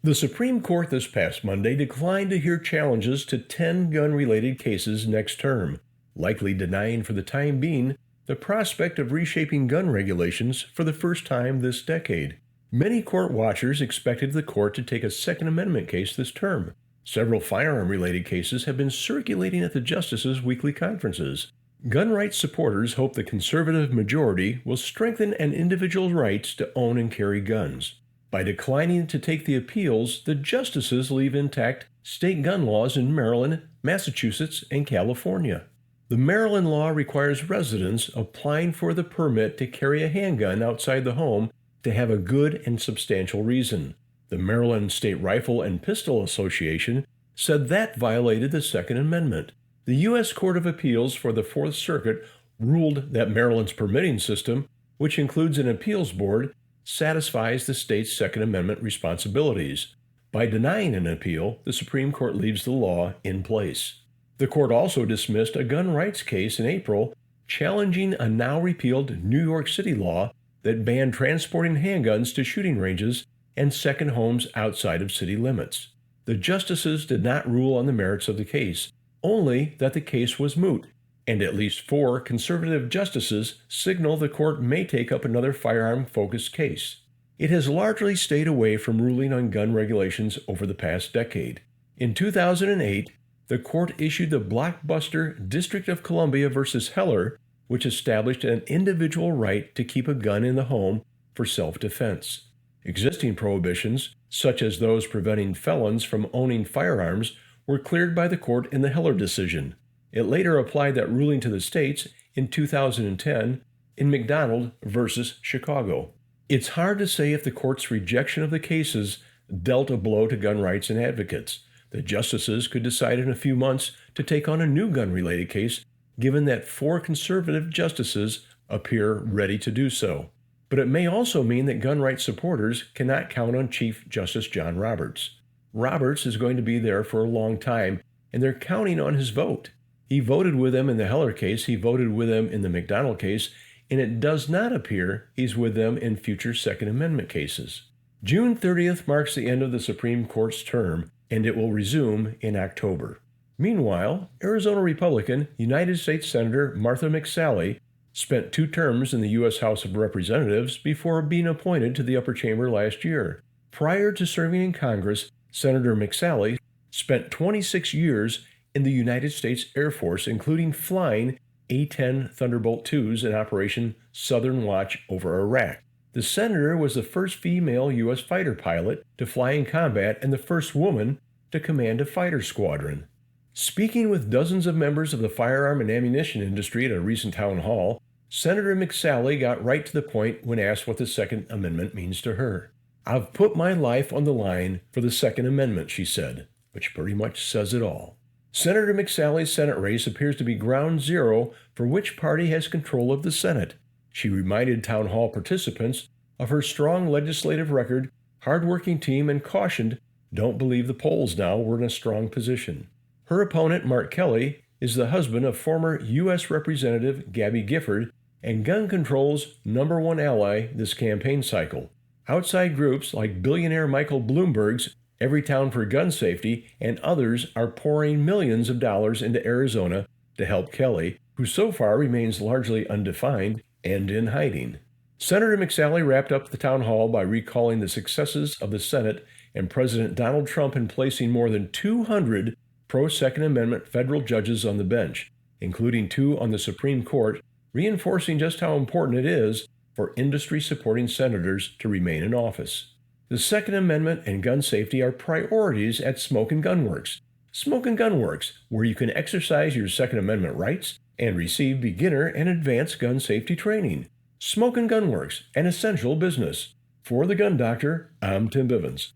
The Supreme Court this past Monday declined to hear challenges to 10 gun-related cases next term, likely denying for the time being the prospect of reshaping gun regulations for the first time this decade. Many court watchers expected the court to take a Second Amendment case this term. Several firearm-related cases have been circulating at the justices' weekly conferences. Gun rights supporters hope the conservative majority will strengthen an individual's rights to own and carry guns. By declining to take the appeals, the justices leave intact state gun laws in Maryland, Massachusetts, and California. The Maryland law requires residents applying for the permit to carry a handgun outside the home to have a good and substantial reason. The Maryland State Rifle and Pistol Association said that violated the Second Amendment. The U.S. Court of Appeals for the Fourth Circuit ruled that Maryland's permitting system, which includes an appeals board, satisfies the state's Second Amendment responsibilities. By denying an appeal, the Supreme Court leaves the law in place. The court also dismissed a gun rights case in April challenging a now repealed New York City law that banned transporting handguns to shooting ranges and second homes outside of city limits. The justices did not rule on the merits of the case, only that the case was moot, and at least 4 conservative justices signal the court may take up another firearm-focused case. It has largely stayed away from ruling on gun regulations over the past decade. In 2008, the court issued the blockbuster District of Columbia v. Heller, which established an individual right to keep a gun in the home for self-defense. Existing prohibitions, such as those preventing felons from owning firearms, were cleared by the court in the Heller decision. It later applied that ruling to the states in 2010 in McDonald v. Chicago. It's hard to say if the court's rejection of the cases dealt a blow to gun rights and advocates. The justices could decide in a few months to take on a new gun-related case, given that 4 conservative justices appear ready to do so. But it may also mean that gun rights supporters cannot count on Chief Justice John Roberts. Roberts is going to be there for a long time, and they're counting on his vote. He voted with them in the Heller case, he voted with them in the McDonald case, and it does not appear he's with them in future Second Amendment cases. June 30th marks the end of the Supreme Court's term, and it will resume in October. Meanwhile, Arizona Republican United States Senator Martha McSally spent 2 terms in the U.S. House of Representatives before being appointed to the upper chamber last year. Prior to serving in Congress, Senator McSally spent 26 years in the United States Air Force, including flying A-10 Thunderbolt IIs in Operation Southern Watch over Iraq. The senator was the first female U.S. fighter pilot to fly in combat and the first woman to command a fighter squadron. Speaking with dozens of members of the firearm and ammunition industry at a recent town hall, Senator McSally got right to the point when asked what the Second Amendment means to her. "I've put my life on the line for the Second Amendment," she said, which pretty much says it all. Senator McSally's Senate race appears to be ground zero for which party has control of the Senate. She reminded town hall participants of her strong legislative record, hard-working team, and cautioned, "Don't believe the polls now, we're in a strong position." Her opponent, Mark Kelly, is the husband of former U.S. Representative Gabby Gifford and gun control's #1 ally this campaign cycle. Outside groups like billionaire Michael Bloomberg's Everytown for Gun Safety and others are pouring millions of dollars into Arizona to help Kelly, who so far remains largely undefined and in hiding. Senator McSally wrapped up the town hall by recalling the successes of the Senate and President Donald Trump in placing more than 200 pro-Second Amendment federal judges on the bench, including 2 on the Supreme Court, reinforcing just how important it is for industry-supporting senators to remain in office. The Second Amendment and gun safety are priorities at Smokin Gun Worx. Smokin Gun Worx, where you can exercise your Second Amendment rights and receive beginner and advanced gun safety training. Smokin Gun Worx, an essential business. For the Gun Doctor, I'm Tim Bivens.